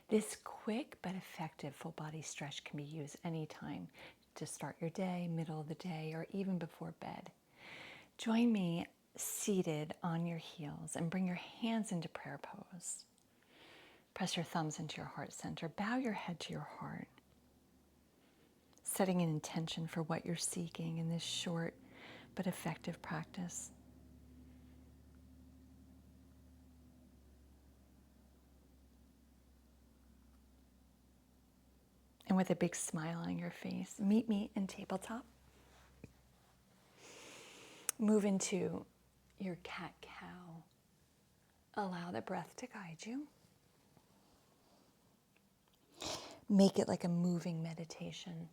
This quick but effective full body stretch can be used anytime to start your day, middle of the day, or even before bed. Join me seated on your heels and bring your hands into prayer pose. Press your thumbs into your heart center. Bow your head to your heart, setting an intention for what you're seeking in this short but effective practice. And with a big smile on your face, meet me in tabletop. Move into your cat-cow. Allow the breath to guide you. Make it like a moving meditation.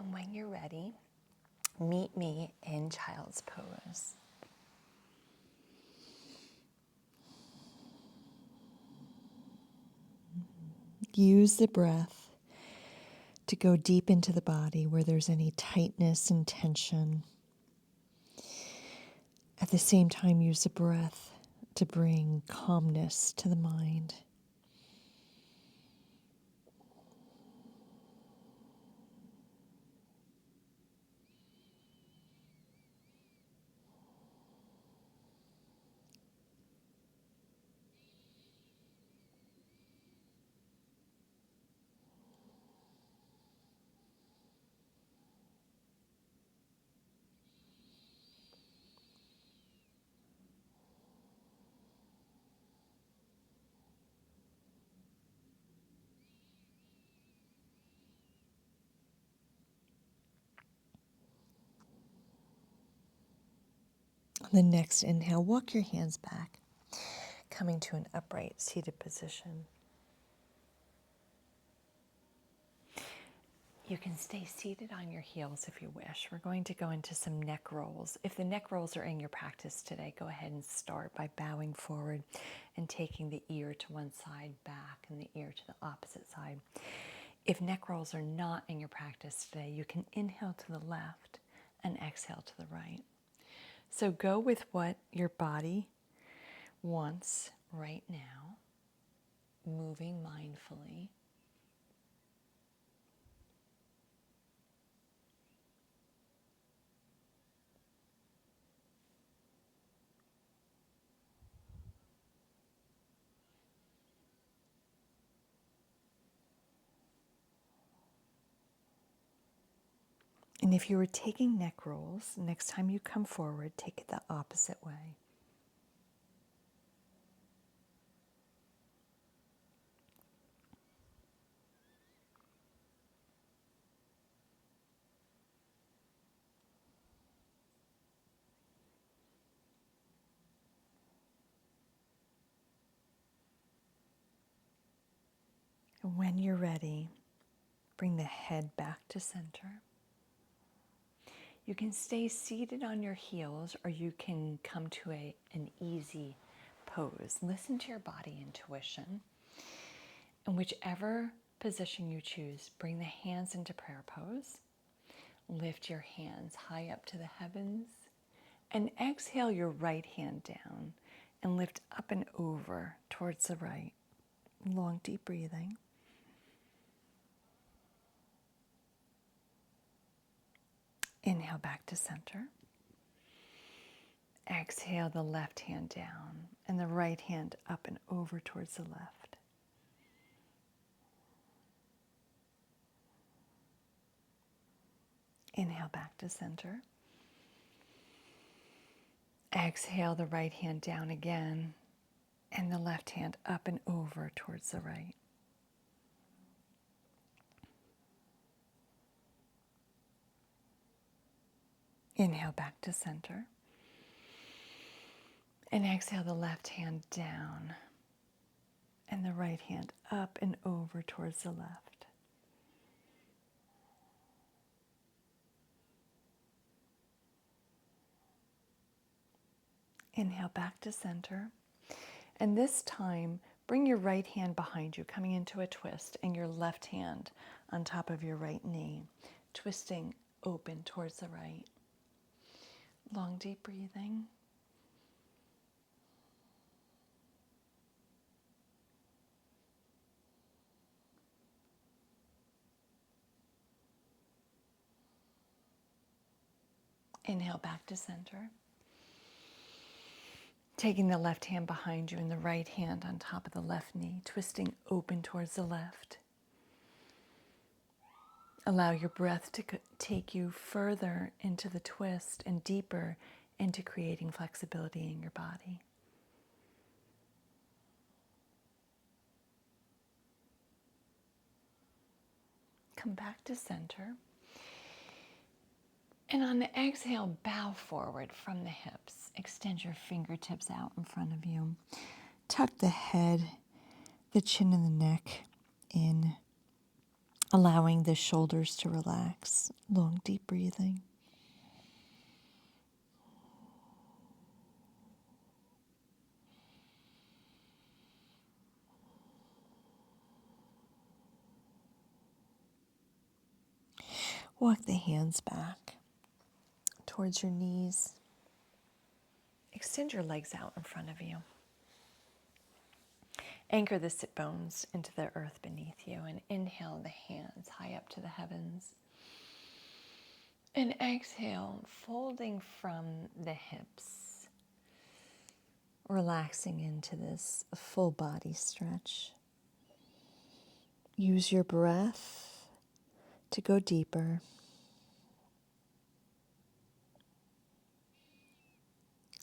And when you're ready, meet me in child's pose. Use the breath to go deep into the body where there's any tightness and tension. At the same time, use the breath to bring calmness to the mind. On the next inhale, walk your hands back, coming to an upright seated position. You can stay seated on your heels if you wish. We're going to go into some neck rolls. If the neck rolls are in your practice today, go ahead and start by bowing forward and taking the ear to one side back and the ear to the opposite side. If neck rolls are not in your practice today, you can inhale to the left and exhale to the right. So go with what your body wants right now, moving mindfully. And if you were taking neck rolls, next time you come forward, take it the opposite way. And when you're ready, bring the head back to center. You can stay seated on your heels, or you can come to an easy pose. Listen to your body intuition. And whichever position you choose, bring the hands into prayer pose. Lift your hands high up to the heavens. And exhale your right hand down and lift up and over towards the right. Long, deep breathing. Inhale back to center. Exhale the left hand down and the right hand up and over towards the left. Inhale back to center. Exhale the right hand down again and the left hand up and over towards the right. Inhale back to center. And exhale the left hand down And the right hand up and over towards the left. Inhale back to center. And this time, bring your right hand behind you, coming into a twist, and your left hand on top of your right knee, twisting open towards the right. Long, deep breathing. Inhale back to center. Taking the left hand behind you and the right hand on top of the left knee, twisting open towards the left. Allow your breath to take you further into the twist and deeper into creating flexibility in your body. Come back to center. And on the exhale, bow forward from the hips. Extend your fingertips out in front of you. Tuck the head, the chin and the neck in, allowing the shoulders to relax. Long, deep breathing. Walk the hands back towards your knees. Extend your legs out in front of you. Anchor the sit bones into the earth beneath you and inhale the hands high up to the heavens. And exhale, folding from the hips, relaxing into this full body stretch. Use your breath to go deeper.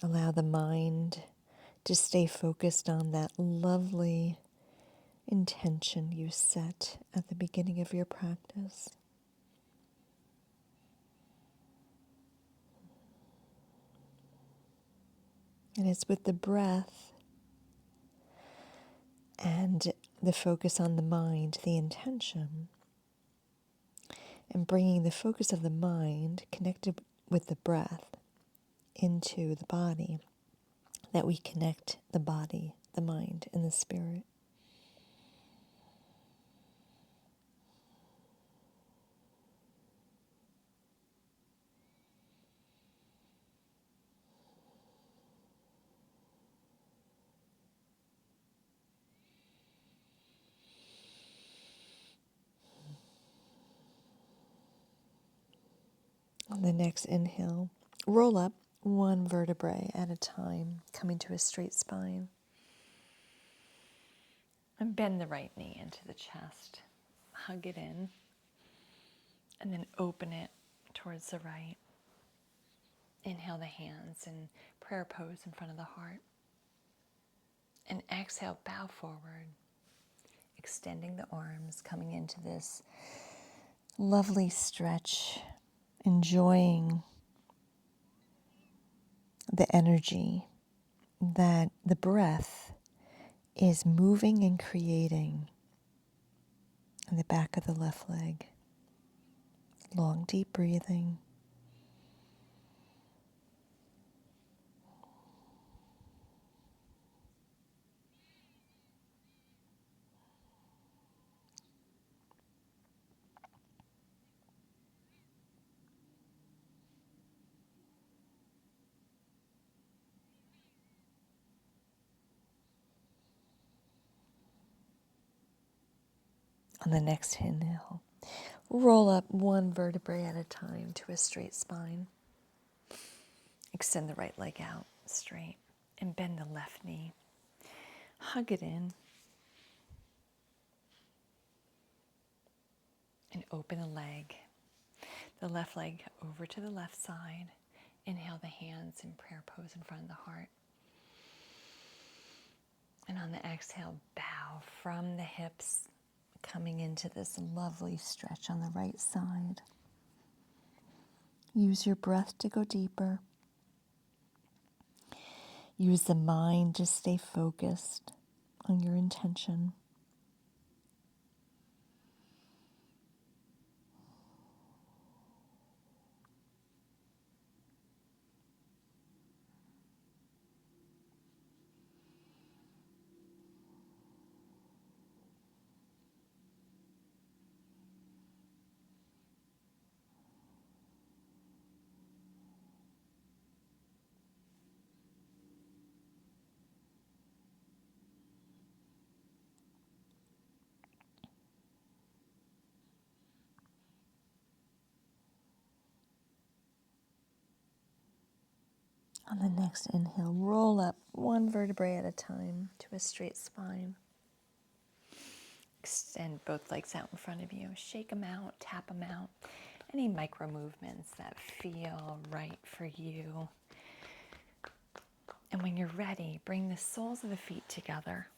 Allow the mind to stay focused on that lovely intention you set at the beginning of your practice. And it's with the breath and the focus on the mind, the intention, and bringing the focus of the mind connected with the breath into the body, that we connect the body, the mind, and the spirit. On the next inhale, roll up one vertebrae at a time, coming to a straight spine. And bend the right knee into the chest. Hug it in. And then open it towards the right. Inhale the hands in prayer pose in front of the heart. And exhale, bow forward. Extending the arms, coming into this lovely stretch. Enjoying the energy that the breath is moving and creating in the back of the left leg. Long, deep breathing. On the next inhale, roll up one vertebrae at a time to a straight spine. Extend the right leg out straight and bend the left knee. Hug it in and open the leg. The left leg over to the left side. Inhale the hands in prayer pose in front of the heart. And on the exhale, bow from the hips, coming into this lovely stretch on the right side. Use your breath to go deeper. Use the mind to stay focused on your intention. On the next inhale, roll up one vertebrae at a time to a straight spine. Extend both legs out in front of you. Shake them out, tap them out. Any micro movements that feel right for you. And when you're ready, bring the soles of the feet together.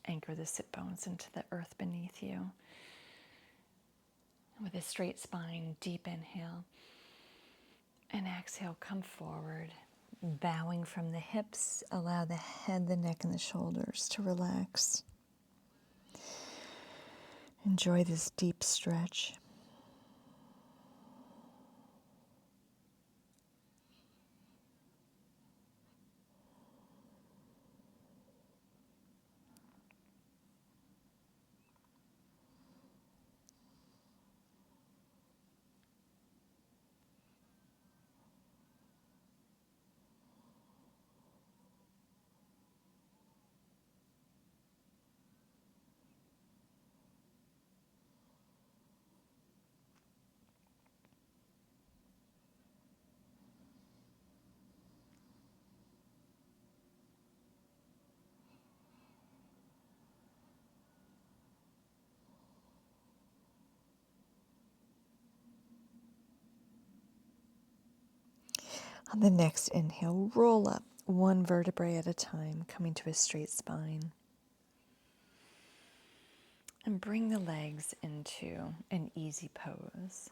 Anchor the sit bones into the earth beneath you. With a straight spine, deep inhale. And exhale, come forward. Bowing from the hips, allow the head, the neck, and the shoulders to relax. Enjoy this deep stretch. On the next inhale, roll up one vertebrae at a time, coming to a straight spine. And bring the legs into an easy pose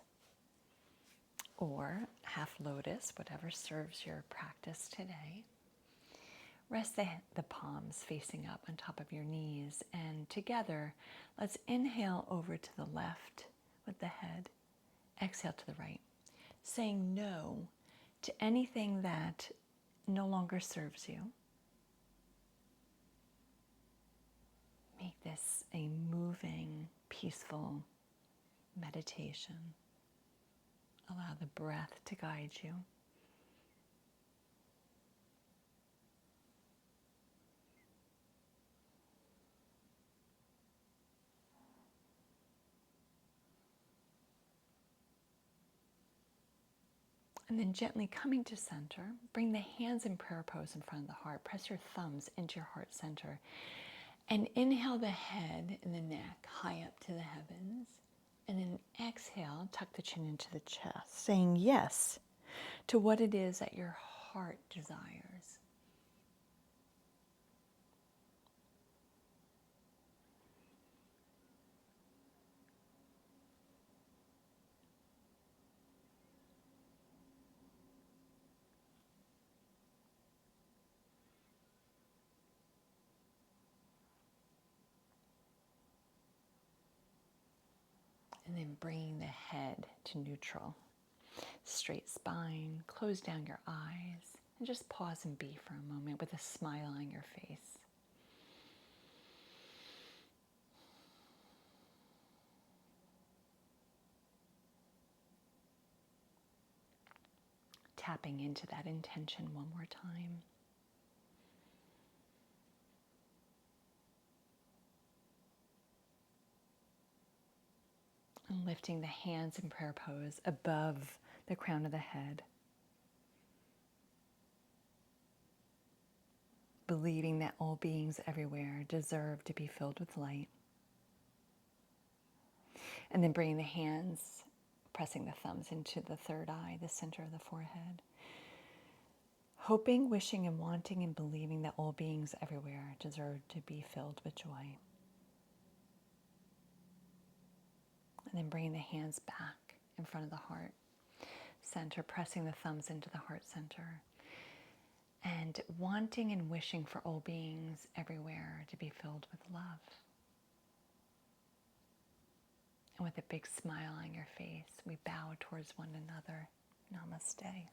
or half lotus, whatever serves your practice today. Rest the palms facing up on top of your knees, and together, let's inhale over to the left with the head, exhale to the right, saying no to anything that no longer serves you. Make this a moving, peaceful meditation. Allow the breath to guide you. And then gently coming to center, bring the hands in prayer pose in front of the heart. Press your thumbs into your heart center. And inhale the head and the neck high up to the heavens. And then exhale, tuck the chin into the chest, saying yes to what it is that your heart desires. And then bringing the head to neutral. Straight spine, close down your eyes, and just pause and be for a moment with a smile on your face. Tapping into that intention one more time. And lifting the hands in prayer pose above the crown of the head. Believing that all beings everywhere deserve to be filled with light. And then bringing the hands, pressing the thumbs into the third eye, the center of the forehead. Hoping, wishing, and wanting and believing that all beings everywhere deserve to be filled with joy. And then bringing the hands back in front of the heart center, pressing the thumbs into the heart center. and wanting and wishing for all beings everywhere to be filled with love. And with a big smile on your face, we bow towards one another. Namaste.